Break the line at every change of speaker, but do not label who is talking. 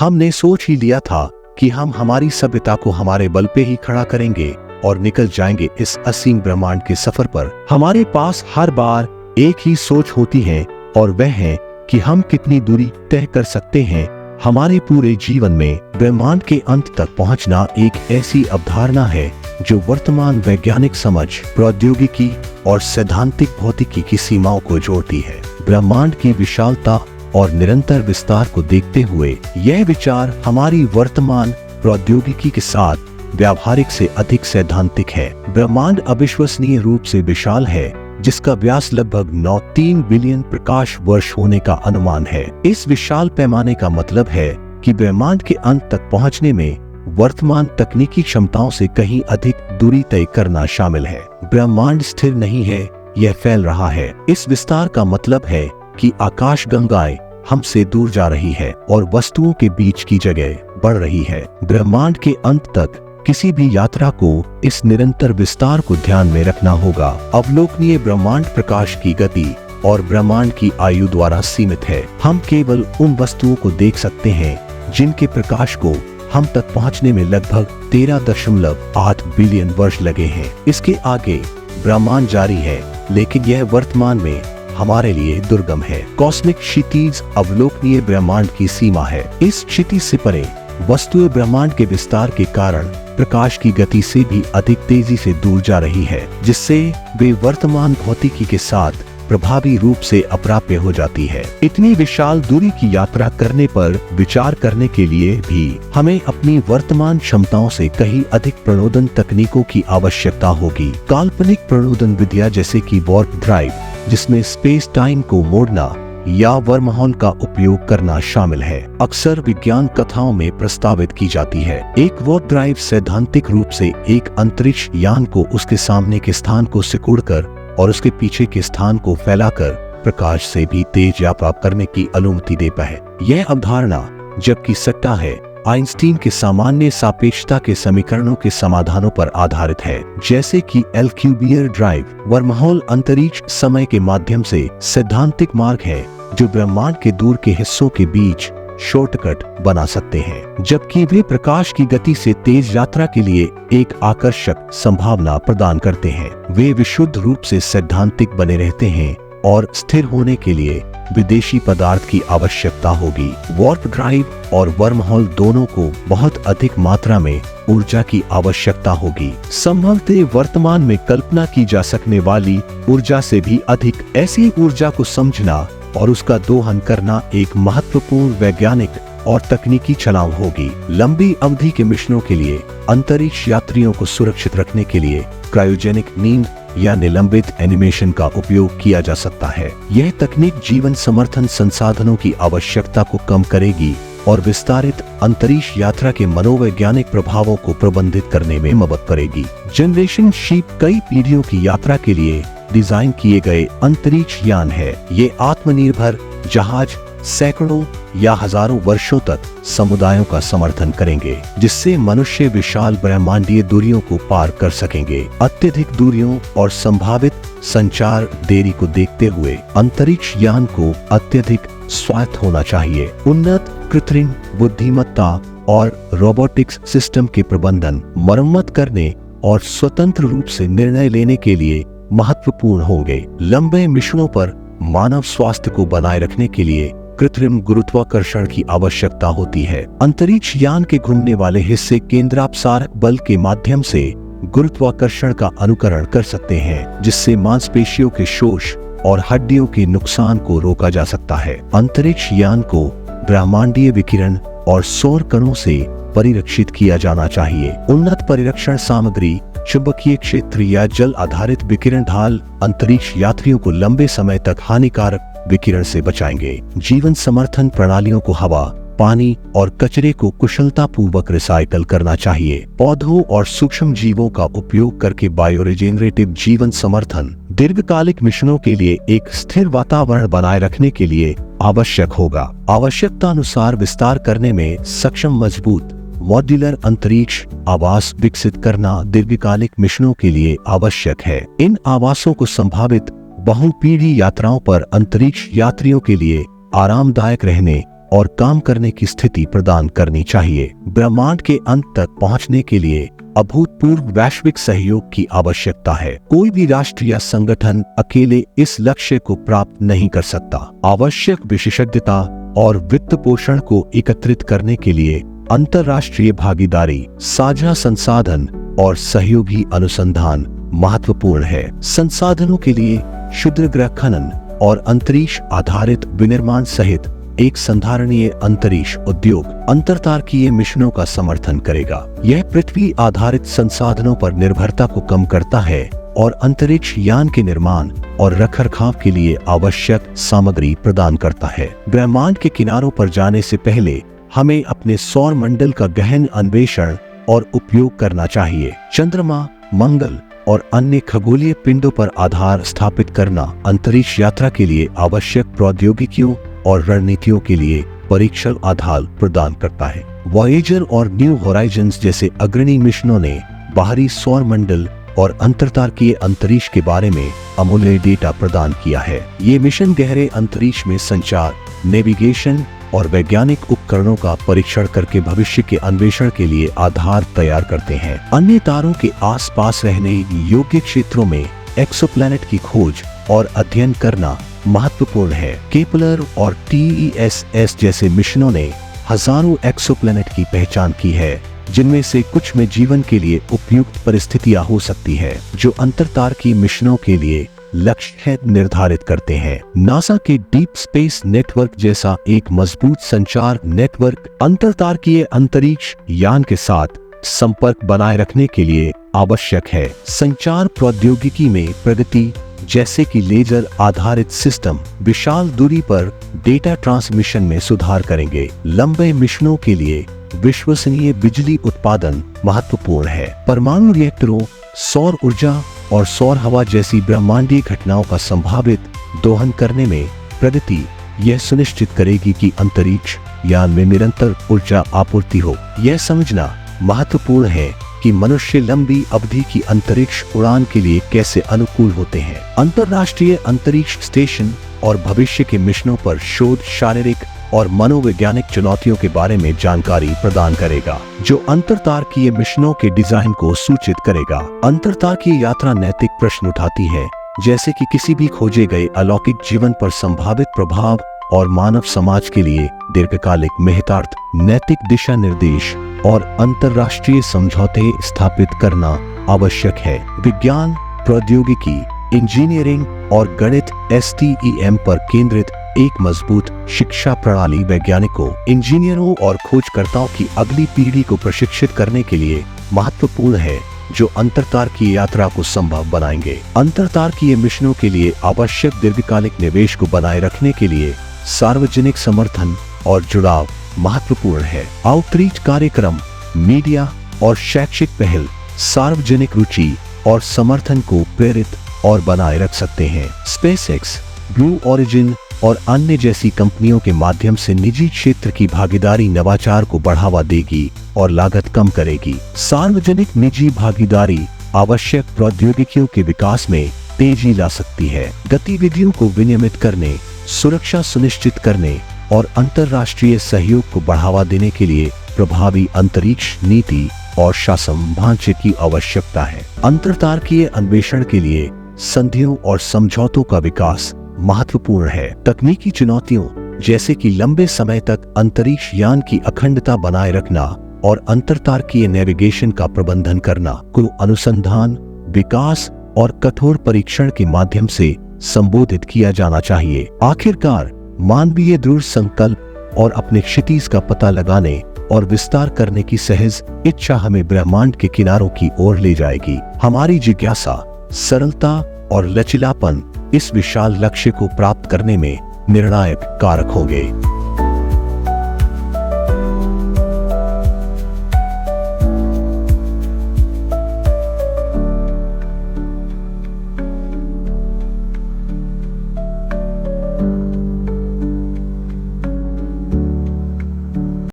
हमने सोच ही लिया था कि हम हमारी सभ्यता को हमारे बल पे ही खड़ा करेंगे और निकल जाएंगे इस असीम ब्रह्मांड के सफर पर। हमारे पास हर बार एक ही सोच होती है और वह है कि हम कितनी दूरी तय कर सकते हैं। हमारे पूरे जीवन में ब्रह्मांड के अंत तक पहुंचना एक ऐसी अवधारणा है जो वर्तमान वैज्ञानिक समझ, प्रौद्योगिकी और सैद्धांतिक भौतिकी की सीमाओं को जोड़ती है। ब्रह्मांड की विशालता और निरंतर विस्तार को देखते हुए यह विचार हमारी वर्तमान प्रौद्योगिकी के साथ व्यावहारिक से अधिक सैद्धांतिक है। ब्रह्मांड अविश्वसनीय रूप से विशाल है, जिसका व्यास लगभग 9.3 बिलियन प्रकाश वर्ष होने का अनुमान है। इस विशाल पैमाने का मतलब है कि ब्रह्मांड के अंत तक पहुंचने में वर्तमान तकनीकी क्षमताओं से कहीं अधिक दूरी तय करना शामिल है। ब्रह्मांड स्थिर नहीं है, यह फैल रहा है। इस विस्तार का मतलब है कि आकाश गंगाएं हमसे दूर जा रही है और वस्तुओं के बीच की जगह बढ़ रही है। ब्रह्मांड के अंत तक किसी भी यात्रा को इस निरंतर विस्तार को ध्यान में रखना होगा। अवलोकनीय ब्रह्मांड प्रकाश की गति और ब्रह्मांड की आयु द्वारा सीमित है। हम केवल उन वस्तुओं को देख सकते हैं जिनके प्रकाश को हम तक पहुंचने में लगभग 13.8 बिलियन वर्ष लगे हैं। इसके आगे ब्रह्मांड जारी है, लेकिन यह वर्तमान में हमारे लिए दुर्गम है। कॉस्मिक क्षितिज अवलोकनीय ब्रह्मांड की सीमा है। इस क्षितिज से परे वस्तुएं ब्रह्मांड के विस्तार के कारण प्रकाश की गति से भी अधिक तेजी से दूर जा रही है, जिससे वे वर्तमान भौतिकी के साथ प्रभावी रूप से अप्राप्य हो जाती है। इतनी विशाल दूरी की यात्रा करने पर विचार करने के लिए भी हमें अपनी वर्तमान क्षमताओं से कहीं अधिक प्रणोदन तकनीकों की आवश्यकता होगी। काल्पनिक प्रणोदन विधियां जैसे कि वार्प ड्राइव, जिसमें स्पेस टाइम को मोड़ना, या वर्महोल का उपयोग करना शामिल है, अक्सर विज्ञान कथाओं में प्रस्तावित की जाती है। एक वार्प ड्राइव सैद्धांतिक रूप से एक अंतरिक्ष यान को उसके सामने के स्थान को सिकुड़कर और उसके पीछे के स्थान को फैलाकर प्रकाश से भी तेज यात्रा करने की अनुमति देता है। यह अवधारणा, जबकि सट्टा है, आइंस्टीन के सामान्य सापेक्षता के समीकरणों के समाधानों पर आधारित है, जैसे कि एल्क्यूबियर ड्राइव। वर्महोल अंतरिक्ष समय के माध्यम से सैद्धांतिक मार्ग है जो ब्रह्मांड के दूर के हिस्सों के बीच शॉर्टकट बना सकते हैं, जबकि वे प्रकाश की गति से तेज यात्रा के लिए एक आकर्षक संभावना प्रदान करते हैं। वे विशुद्ध रूप से सैद्धांतिक बने रहते हैं और स्थिर होने के लिए विदेशी पदार्थ की आवश्यकता होगी। वार्प ड्राइव और वर्महोल दोनों को बहुत अधिक मात्रा में ऊर्जा की आवश्यकता होगी, संभवतः वर्तमान में कल्पना की जा सकने वाली ऊर्जा से भी अधिक। ऐसी ऊर्जा को समझना और उसका दोहन करना एक महत्वपूर्ण वैज्ञानिक और तकनीकी छलांग होगी। लंबी अवधि के मिशनों के लिए अंतरिक्ष यात्रियों को सुरक्षित रखने के लिए क्रायोजेनिक नींद या निलंबित एनिमेशन का उपयोग किया जा सकता है। यह तकनीक जीवन समर्थन संसाधनों की आवश्यकता को कम करेगी और विस्तारित अंतरिक्ष यात्रा के मनोवैज्ञानिक प्रभावों को प्रबंधित करने में मदद करेगी। जनरेशन शिप कई पीढ़ियों की यात्रा के लिए डिजाइन किए गए अंतरिक्ष यान है। ये आत्मनिर्भर जहाज सैकड़ों या हजारों वर्षों तक समुदायों का समर्थन करेंगे, जिससे मनुष्य विशाल ब्रह्मांडीय दूरियों को पार कर सकेंगे। अत्यधिक दूरियों और संभावित संचार देरी को देखते हुए अंतरिक्ष यान को अत्यधिक स्वायत्त होना चाहिए। उन्नत कृत्रिम बुद्धिमत्ता और रोबोटिक्स सिस्टम के प्रबंधन, मरम्मत करने और स्वतंत्र रूप से निर्णय लेने के लिए महत्वपूर्ण होंगे। लंबे मिशनों पर मानव स्वास्थ्य को बनाए रखने के लिए कृत्रिम गुरुत्वाकर्षण की आवश्यकता होती है। अंतरिक्ष यान के घूमने वाले हिस्से केंद्रापसारक बल के माध्यम से गुरुत्वाकर्षण का अनुकरण कर सकते हैं, जिससे मांसपेशियों के शोष और हड्डियों के नुकसान को रोका जा सकता है। अंतरिक्ष यान को ब्रह्मांडीय विकिरण और सौर कणों से परिरक्षित किया जाना चाहिए। उन्नत परिरक्षण सामग्री, चुंबकीय क्षेत्र या जल आधारित विकिरण ढाल अंतरिक्ष यात्रियों को लंबे समय तक हानिकारक विकिरण से बचाएंगे। जीवन समर्थन प्रणालियों को हवा, पानी और कचरे को कुशलतापूर्वक रिसाइकल करना चाहिए। पौधों और सूक्ष्म जीवों का उपयोग करके बायोरिजेनरेटिव जीवन समर्थन दीर्घकालिक मिशनों के लिए एक स्थिर वातावरण बनाए रखने के लिए आवश्यक होगा। आवश्यकता अनुसार विस्तार करने में सक्षम मजबूत मॉड्यूलर अंतरिक्ष आवास विकसित करना दीर्घकालिक मिशनों के लिए आवश्यक है। इन आवासों को संभावित बहुपीढ़ी यात्राओं पर अंतरिक्ष यात्रियों के लिए आरामदायक रहने और काम करने की स्थिति प्रदान करनी चाहिए। ब्रह्मांड के अंत तक पहुंचने के लिए अभूतपूर्व वैश्विक सहयोग की आवश्यकता है। कोई भी राष्ट्र या संगठन अकेले इस लक्ष्य को प्राप्त नहीं कर सकता। आवश्यक विशेषज्ञता और वित्त पोषण को एकत्रित करने के लिए अंतर्राष्ट्रीय भागीदारी, साझा संसाधन और सहयोगी अनुसंधान महत्वपूर्ण है। संसाधनों के लिए क्षुद्रग्रह खनन और अंतरिक्ष आधारित विनिर्माण सहित एक संधारणीय अंतरिक्ष उद्योग अंतरतारकीय मिशनों का समर्थन करेगा। यह पृथ्वी आधारित संसाधनों पर निर्भरता को कम करता है और अंतरिक्ष यान के निर्माण और रखरखाव के लिए आवश्यक सामग्री प्रदान करता है। ब्रह्मांड के किनारों पर जाने से पहले हमें अपने सौर मंडल का गहन अन्वेषण और उपयोग करना चाहिए। चंद्रमा, मंगल और अन्य खगोलीय पिंडों पर आधार स्थापित करना अंतरिक्ष यात्रा के लिए आवश्यक प्रौद्योगिकियों और रणनीतियों के लिए परीक्षण आधार प्रदान करता है। वॉयेजर और न्यू होराइजन्स जैसे अग्रणी मिशनों ने बाहरी सौर मंडल और अंतरतारकीय अंतरिक्ष के बारे में अमूल्य डेटा प्रदान किया है। ये मिशन गहरे अंतरिक्ष में संचार, नेविगेशन और वैज्ञानिक उपकरणों का परीक्षण करके भविष्य के अन्वेषण के लिए आधार तैयार करते हैं। अन्य तारों के आसपास रहने योग्य क्षेत्रों में एक्सोप्लैनेट की खोज और अध्ययन करना महत्वपूर्ण है। केपलर और TESS जैसे मिशनों ने हजारों एक्सोप्लैनेट की पहचान की है, जिनमें से कुछ में जीवन के लिए उपयुक्त परिस्थितियां हो सकती है, जो अंतरतारकीय मिशनों के लिए लक्ष्य निर्धारित करते हैं। नासा के डीप स्पेस नेटवर्क जैसा एक मजबूत संचार नेटवर्क अंतरतारकीय अंतरिक्ष यान के साथ संपर्क बनाए रखने के लिए आवश्यक है। संचार प्रौद्योगिकी में प्रगति जैसे कि लेजर आधारित सिस्टम विशाल दूरी पर डेटा ट्रांसमिशन में सुधार करेंगे। लंबे मिशनों के लिए विश्वसनीय बिजली उत्पादन महत्वपूर्ण है। परमाणु रिएक्टरों, सौर ऊर्जा और सौर हवा जैसी ब्रह्मांडीय घटनाओं का संभावित दोहन करने में प्रगति यह सुनिश्चित करेगी कि अंतरिक्ष यान में निरंतर ऊर्जा आपूर्ति हो। यह समझना महत्वपूर्ण है कि मनुष्य लंबी अवधि की अंतरिक्ष उड़ान के लिए कैसे अनुकूल होते हैं। अंतर्राष्ट्रीय अंतरिक्ष स्टेशन और भविष्य के मिशनों पर शोध शारीरिक और मनोवैज्ञानिक चुनौतियों के बारे में जानकारी प्रदान करेगा, जो अंतरतारकीय मिशनों के डिजाइन को सूचित करेगा। अंतरतारकीय यात्रा नैतिक प्रश्न उठाती है, जैसे कि किसी भी खोजे गए अलौकिक जीवन पर संभावित प्रभाव और मानव समाज के लिए दीर्घकालिक निहितार्थ, नैतिक दिशा निर्देश और अंतर्राष्ट्रीय समझौते स्थापित करना आवश्यक है। विज्ञान, प्रौद्योगिकी, इंजीनियरिंग और गणित STEM पर केंद्रित एक मजबूत शिक्षा प्रणाली वैज्ञानिकों, इंजीनियरों और खोजकर्ताओं की अगली पीढ़ी को प्रशिक्षित करने के लिए महत्वपूर्ण है, जो अंतरतारकीय यात्रा को संभव बनाएंगे। अंतरतारकीय मिशनों के लिए आवश्यक दीर्घकालिक निवेश को बनाए रखने के लिए सार्वजनिक समर्थन और जुड़ाव महत्वपूर्ण है। आउटरीच कार्यक्रम, मीडिया और शैक्षिक पहल सार्वजनिक रुचि और समर्थन को प्रेरित और बनाए रख सकते हैं। SpaceX, ब्लू ओरिजिन और अन्य जैसी कंपनियों के माध्यम से निजी क्षेत्र की भागीदारी नवाचार को बढ़ावा देगी और लागत कम करेगी। सार्वजनिक निजी भागीदारी आवश्यक प्रौद्योगिकियों के विकास में तेजी ला सकती है, गतिविधियों को विनियमित करने, सुरक्षा सुनिश्चित करने और अंतर्राष्ट्रीय सहयोग को बढ़ावा देने के लिए प्रभावी अंतरिक्ष नीति और शासन ढांचे की आवश्यकता है। अंतरतारकीय अन्वेषण के लिए संधियों और समझौतों का विकास महत्वपूर्ण है। तकनीकी चुनौतियों जैसे कि लंबे समय तक अंतरिक्ष यान की अखंडता बनाए रखना और अंतरतारकीय नेविगेशन का प्रबंधन करना को अनुसंधान, विकास और कठोर परीक्षण के माध्यम से संबोधित किया जाना चाहिए। आखिरकार मानवीय दृढ़ संकल्प और अपने क्षितिज का पता लगाने और विस्तार करने की सहज इच्छा हमें ब्रह्मांड के किनारों की ओर ले जाएगी। हमारी जिज्ञासा, सरलता और लचीलापन इस विशाल लक्ष्य को प्राप्त करने में निर्णायक कारक होंगे।